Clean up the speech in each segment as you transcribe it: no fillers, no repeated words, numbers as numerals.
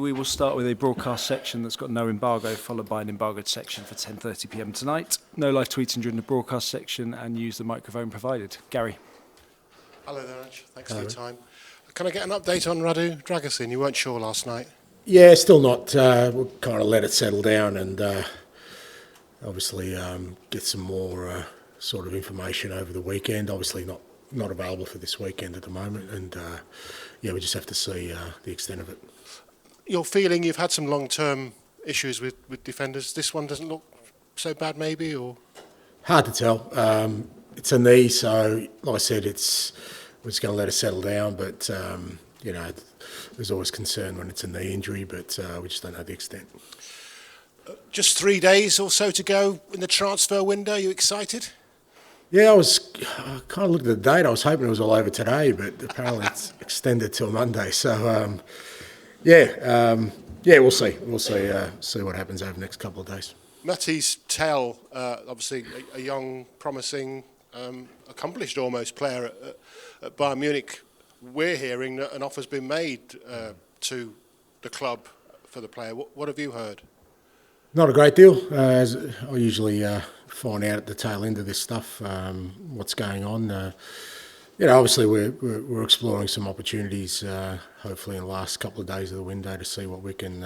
We will start with a broadcast section that's got no embargo, followed by an embargoed section for 10:30 p.m. tonight. No live tweeting during the broadcast section, and use the microphone provided. Gary. Hello there, Ange. Thanks for your time. Can I get an update on Radu Dragusin? You weren't sure last night. Yeah, still not. We'll kind of let it settle down and obviously get some more sort of information over the weekend. Obviously not available for this weekend at the moment, and yeah, we just have to see the extent of it. You're feeling you've had some long-term issues with defenders. This one doesn't look so bad, maybe, or hard to tell. It's a knee, so like I said, we're just going to let it settle down. But you know, there's always concern when it's a knee injury, but we just don't know the extent. Just 3 days or so to go in the transfer window. Are you excited? Yeah, I kind of looked at the date. I was hoping it was all over today, but apparently it's extended till Monday. So. Yeah, we'll see. We'll see what happens over the next couple of days. Matty's Tell, obviously a young, promising, accomplished almost player at Bayern Munich. We're hearing that an offer's been made to the club for the player. What have you heard? Not a great deal. As I usually find out at the tail end of this stuff, what's going on. You know, obviously we're exploring some opportunities. Hopefully, in the last couple of days of the window, to see what we can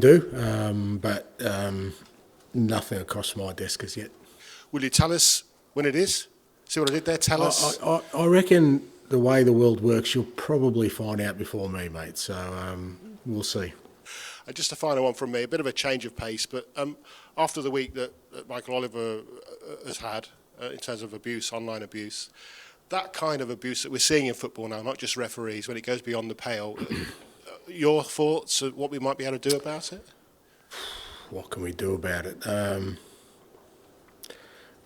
do. But nothing across my desk as yet. Will you tell us when it is? See what I did there? Tell us. I reckon the way the world works, you'll probably find out before me, mate. So we'll see. Just a final one from me. A bit of a change of pace, but after the week that Michael Oliver has had. In terms of abuse, online abuse, that kind of abuse that we're seeing in football now, not just referees, when it goes beyond the pale. Your thoughts of what we might be able to do about it? What can we do about it?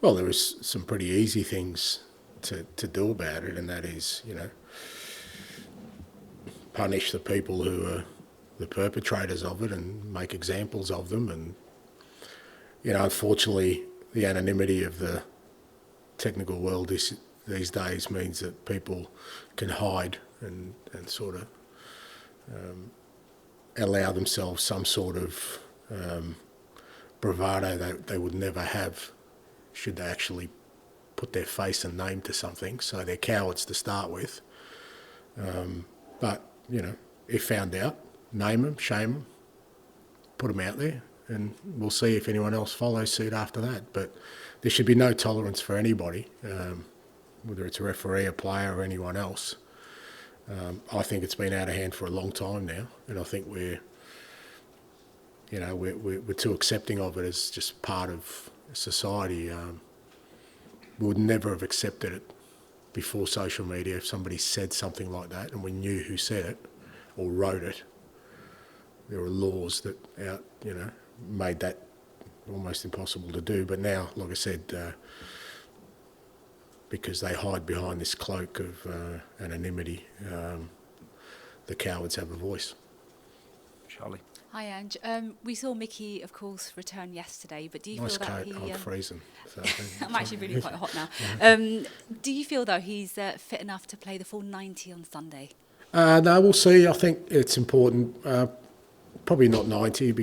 Well, there is some pretty easy things to do about it, and that is, you know, punish the people who are the perpetrators of it and make examples of them. And, you know, unfortunately, the anonymity of the technical world these days means that people can hide and sort of allow themselves some sort of bravado that they would never have should they actually put their face and name to something. So they're cowards to start with. But, you know, if found out, name them, shame them, put them out there, and we'll see if anyone else follows suit after that. But there should be no tolerance for anybody, whether it's a referee, a player, or anyone else. I think it's been out of hand for a long time now, and I think we're too accepting of it as just part of society. We would never have accepted it before social media if somebody said something like that, and we knew who said it or wrote it. There were laws that made that almost impossible to do, but now, like I said, because they hide behind this cloak of anonymity, the cowards have a voice. Charlie. Hi, Ange. We saw Mickey, of course, return yesterday, but do you nice feel that coat. I'm freezing. So I'm actually really quite hot now. Do you feel, though, he's fit enough to play the full 90 on Sunday? No, we'll see. I think it's important. Probably not 90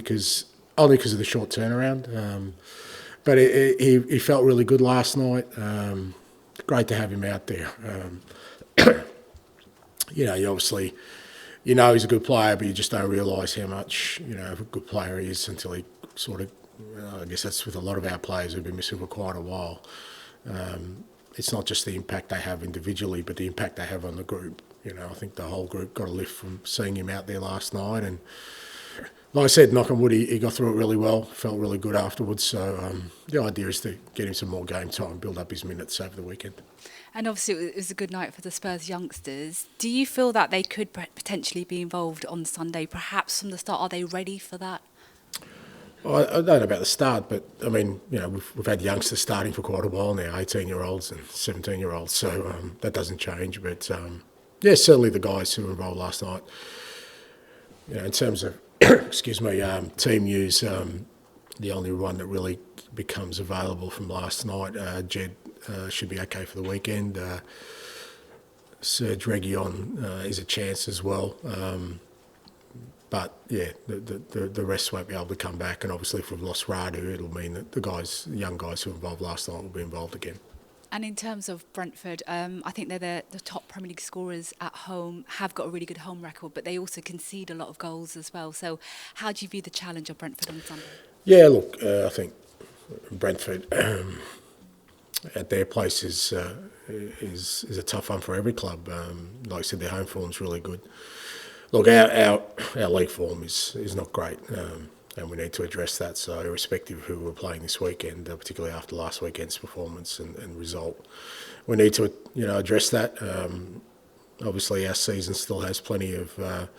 only because of the short turnaround. But he felt really good last night. Great to have him out there. You obviously, he's a good player, but you just don't realise how much, of a good player he is until he sort of, I guess that's with a lot of our players who've been missing for quite a while. It's not just the impact they have individually, but the impact they have on the group. I think the whole group got a lift from seeing him out there last night, and like I said, knock on wood, he got through it really well, felt really good afterwards. So the idea is to get him some more game time, build up his minutes over the weekend. And obviously it was a good night for the Spurs youngsters. Do you feel that they could potentially be involved on Sunday, perhaps from the start? Are they ready for that? Well, I don't know about the start, but I mean, we've had youngsters starting for quite a while now, 18-year-olds and 17-year-olds, so that doesn't change. But certainly the guys who were involved last night, in terms of team news, the only one that really becomes available from last night, Jed should be okay for the weekend. Serge Reguilon is a chance as well. but yeah, the rest won't be able to come back, and obviously if we've lost Radu, it'll mean that the young guys who were involved last night will be involved again. And in terms of Brentford, I think they're the top Premier League scorers at home, have got a really good home record, but they also concede a lot of goals as well. So how do you view the challenge of Brentford on Sunday? Yeah, look, I think Brentford at their place is a tough one for every club. Like I said, their home form's really good. Look, our league form is not great, and we need to address that. So irrespective of who we're playing this weekend, particularly after last weekend's performance and result, we need to address that. Obviously, our season still has plenty of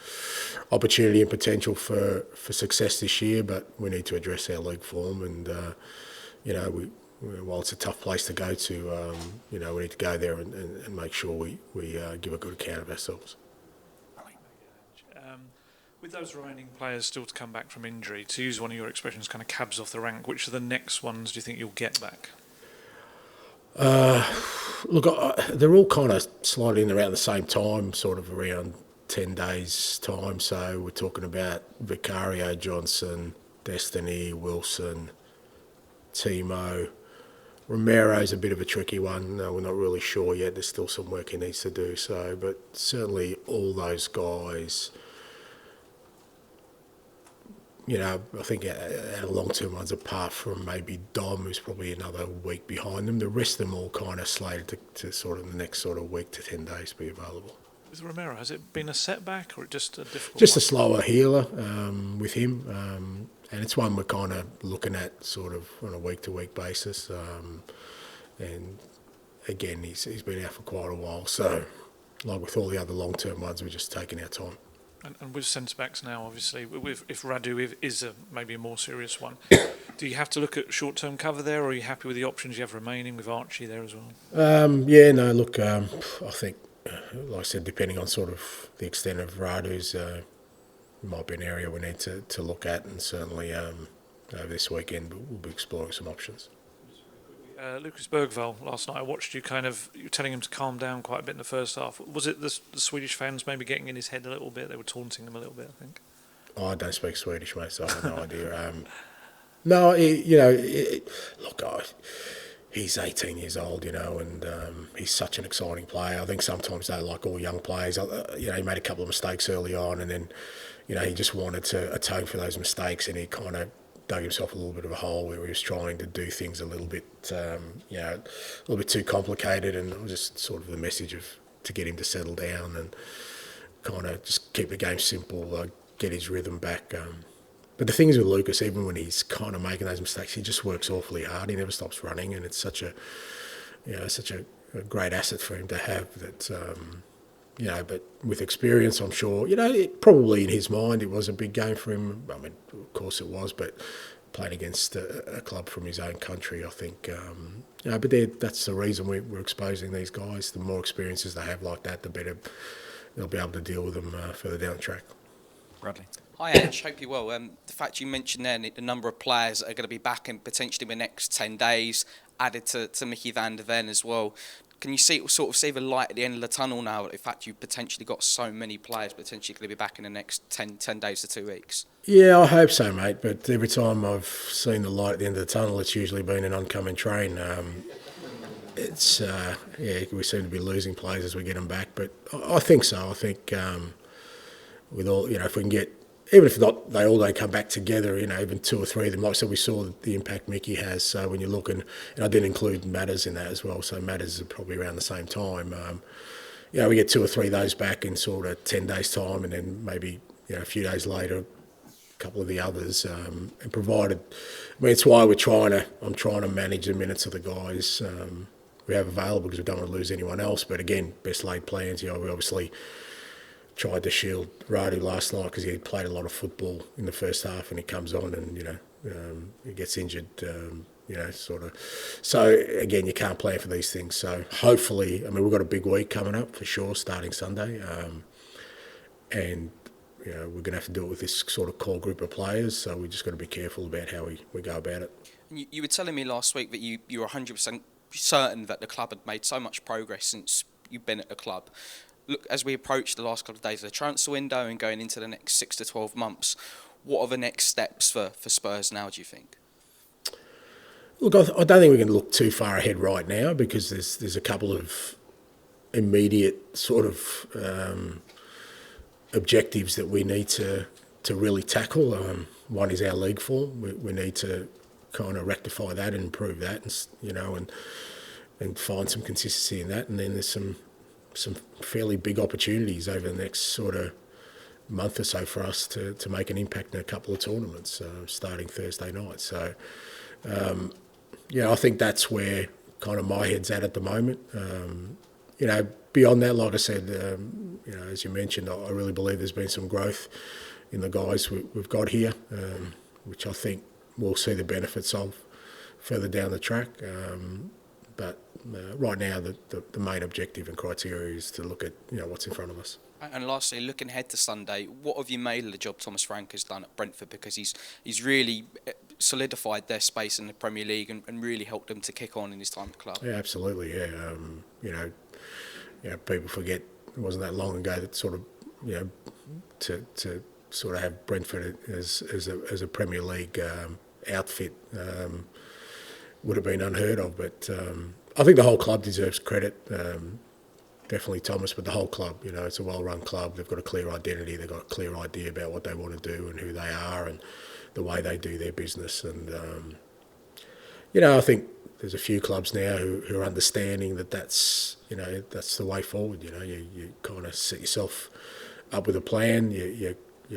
opportunity and potential for success this year, but we need to address our league form. And while it's a tough place to go to, we need to go there and make sure we give a good account of ourselves. With those remaining players still to come back from injury, to use one of your expressions, kind of cabs off the rank, which are the next ones do you think you'll get back? Look, they're all kind of sliding in around the same time, sort of around 10 days' time. So we're talking about Vicario, Johnson, Destiny, Wilson, Timo. Romero's a bit of a tricky one. We're not really sure yet. There's still some work he needs to do. So, but certainly all those guys, I think our long-term ones, apart from maybe Dom, who's probably another week behind them, the rest of them all kind of slated to sort of the next sort of week to 10 days be available. With Romero, has it been a setback or just a difficult Just one? a slower healer with him, and it's one we're kind of looking at sort of on a week-to-week basis. And again, he's been out for quite a while, so like with all the other long-term ones, we're just taking our time. And with centre-backs now, obviously, if Radu is maybe a more serious one, do you have to look at short-term cover there, or are you happy with the options you have remaining with Archie there as well? I think, like I said, depending on sort of the extent of Radu's, might be an area we need to look at, and certainly over this weekend we'll be exploring some options. Lucas Bergvall, last night I watched you were telling him to calm down quite a bit in the first half. Was it the Swedish fans maybe getting in his head a little bit? They were taunting him a little bit, I think. I don't speak Swedish, mate, so I have no idea. He's 18 years old, and he's such an exciting player. I think sometimes though, like all young players, he made a couple of mistakes early on, and then, he just wanted to atone for those mistakes, and he kind of dug himself a little bit of a hole where he was trying to do things a little bit, a little bit too complicated, and it was just sort of the message to get him to settle down and kind of just keep the game simple, get his rhythm back. But the thing is with Lucas, even when he's kind of making those mistakes, he just works awfully hard. He never stops running, and it's such a great asset for him to have that. But with experience, I'm sure, probably in his mind it was a big game for him. I mean, of course it was, but playing against a club from his own country, I think, but that's the reason we're exposing these guys. The more experiences they have like that, the better they'll be able to deal with them further down the track. Bradley. Hi Ange, hope you're well. The fact you mentioned there the number of players that are going to be back in potentially the next 10 days, added to Mickey van der Ven as well. Can you see the light at the end of the tunnel now? In fact, you've potentially got so many players potentially going to be back in the next 10 days to 2 weeks. Yeah, I hope so, mate. But every time I've seen the light at the end of the tunnel, it's usually been an oncoming train. We seem to be losing players as we get them back. But I think so. I think with all, if we can get, even if not, they all don't come back together, even two or three of them. Like I said, we saw the impact Mickey has. So when you're looking, and I didn't include Matters in that as well, so Matters are probably around the same time. We get two or three of those back in sort of 10 days' time, and then maybe, a few days later, a couple of the others. And provided, it's why I'm trying to manage the minutes of the guys we have available, because we don't want to lose anyone else. But again, best laid plans, we obviously tried to shield Radu last night because he had played a lot of football in the first half, and he comes on and he gets injured, sort of. So again, you can't plan for these things. So hopefully, we've got a big week coming up for sure, starting Sunday, and we're going to have to do it with this sort of core group of players. So we just got to be careful about how we go about it. You were telling me last week that you were 100% certain that the club had made so much progress since you've been at the club. look, as we approach the last couple of days of the transfer window and going into the next 6 to 12 months, what are the next steps for Spurs now, do you think? Look, I don't think we can look too far ahead right now because there's a couple of immediate sort of objectives that we need to really tackle. One is our league form. We need to kind of rectify that and improve that, and find some consistency in that. And then there's some fairly big opportunities over the next sort of month or so for us to make an impact in a couple of tournaments starting Thursday night. So, I think that's where kind of my head's at the moment. Beyond that, like I said, as you mentioned, I really believe there's been some growth in the guys we've got here, which I think we'll see the benefits of further down the track. But right now, the main objective and criteria is to look at what's in front of us. And lastly, looking ahead to Sunday, what have you made of the job Thomas Frank has done at Brentford? Because he's really solidified their space in the Premier League and really helped them to kick on in his time at the club. Yeah, absolutely. Yeah, people forget it wasn't that long ago that sort of to sort of have Brentford as a Premier League outfit would have been unheard of. But I think the whole club deserves credit. Definitely Thomas, but the whole club. It's a well-run club. They've got a clear identity. They've got a clear idea about what they want to do and who they are and the way they do their business. And I think there's a few clubs now who are understanding that's the way forward. You kind of set yourself up with a plan. You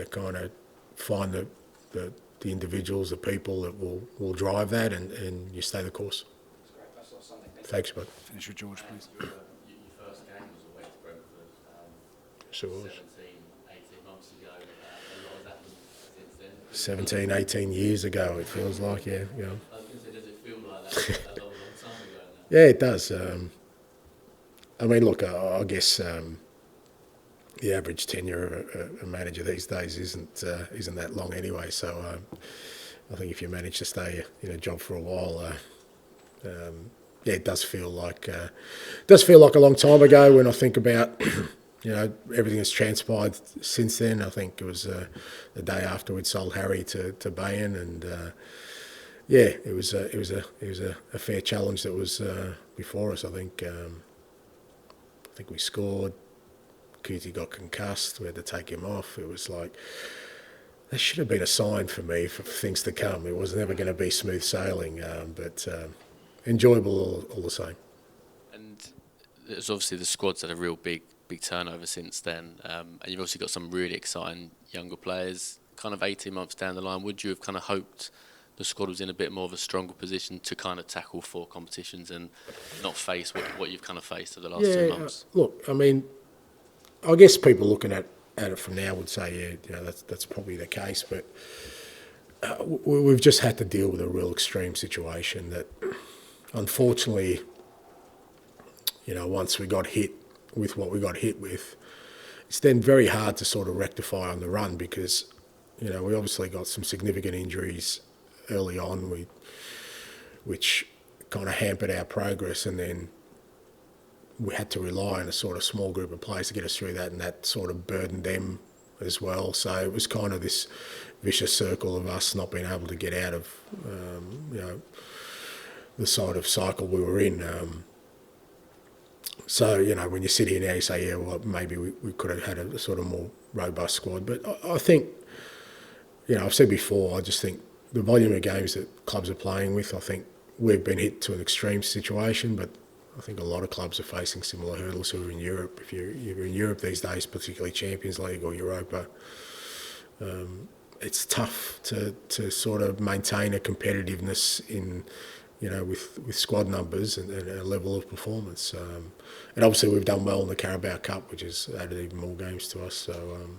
kind of find the individuals, the people that will drive that, and you stay the course. Thanks, bud. Finish with George, please. Your first game was away to Brentford. Sure was. 17, 18 months ago. A lot has happened since then. 17, 18 years ago, it feels like, yeah. I was going to say, does it feel like that a long time ago now? Yeah, it does. I mean, look, I guess the average tenure of a manager these days isn't that long anyway. So I think if you manage to stay in a job for a while, it does feel like a long time ago. When I think about everything that's transpired since then, I think it was the day after we'd sold Harry to Bayern, and it was a fair challenge that was before us. I think we scored. Kuti got concussed. We had to take him off. It was like that should have been a sign for me for things to come. It was never going to be smooth sailing, but enjoyable all the same. And there's obviously the squad's had a real big turnover since then, and you've obviously got some really exciting younger players. Kind of 18 months down the line, would you have kind of hoped the squad was in a bit more of a stronger position to kind of tackle 4 competitions and not face what you've kind of faced over the last 2 months? Look, I mean, I guess people looking at it from now would say, that's probably the case, but we've just had to deal with a real extreme situation that, unfortunately, once we got hit with what we got hit with, it's then very hard to sort of rectify on the run because, we obviously got some significant injuries early on, which kind of hampered our progress, and then we had to rely on a sort of small group of players to get us through that, and that sort of burdened them as well. So it was kind of this vicious circle of us not being able to get out of, the sort of cycle we were in. So, when you sit here now, you say, maybe we could have had a sort of more robust squad. But I think, I've said before, I just think the volume of games that clubs are playing with, I think we've been hit to an extreme situation, but I think a lot of clubs are facing similar hurdles who are in Europe. If you're in Europe these days, particularly Champions League or Europa, it's tough to sort of maintain a competitiveness in, with squad numbers and a level of performance. And obviously we've done well in the Carabao Cup, which has added even more games to us. So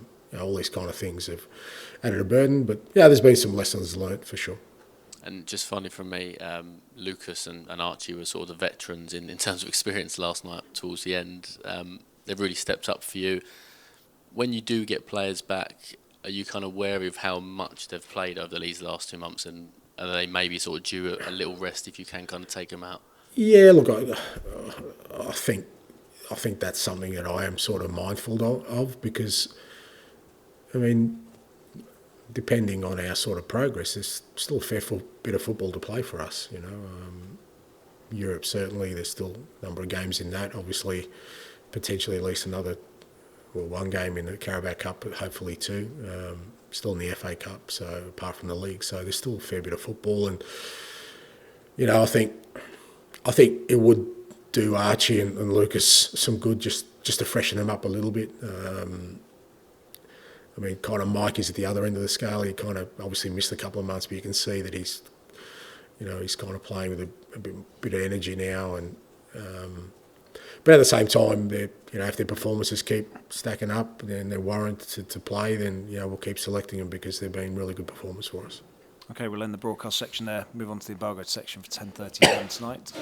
all these kind of things have added a burden. But there's been some lessons learnt for sure. And just finally from me, Lucas and Archie were sort of the veterans in terms of experience last night towards the end. They've really stepped up for you. When you do get players back, are you kind of wary of how much they've played over these last 2 months, and are they maybe sort of due a little rest if you can kind of take them out? Yeah, look, I I think that's something that I am sort of mindful of because, I mean, depending on our sort of progress, there's still a fair bit of football to play for us, you know. Europe, certainly, there's still a number of games in that. Obviously, potentially at least one game in the Carabao Cup, but hopefully two. Still in the FA Cup, so apart from the league. So there's still a fair bit of football. And, you know, I think it would do Archie and Lucas some good just to freshen them up a little bit. I mean, kind of Mike is at the other end of the scale. He kind of obviously missed a couple of months, but you can see that he's kind of playing with a bit of energy now. And but at the same time, if their performances keep stacking up and they're warranted to play, then we'll keep selecting them because they've been really good performance for us. Okay, we'll end the broadcast section there. Move on to the embargoed section for 10:30 p.m. tonight.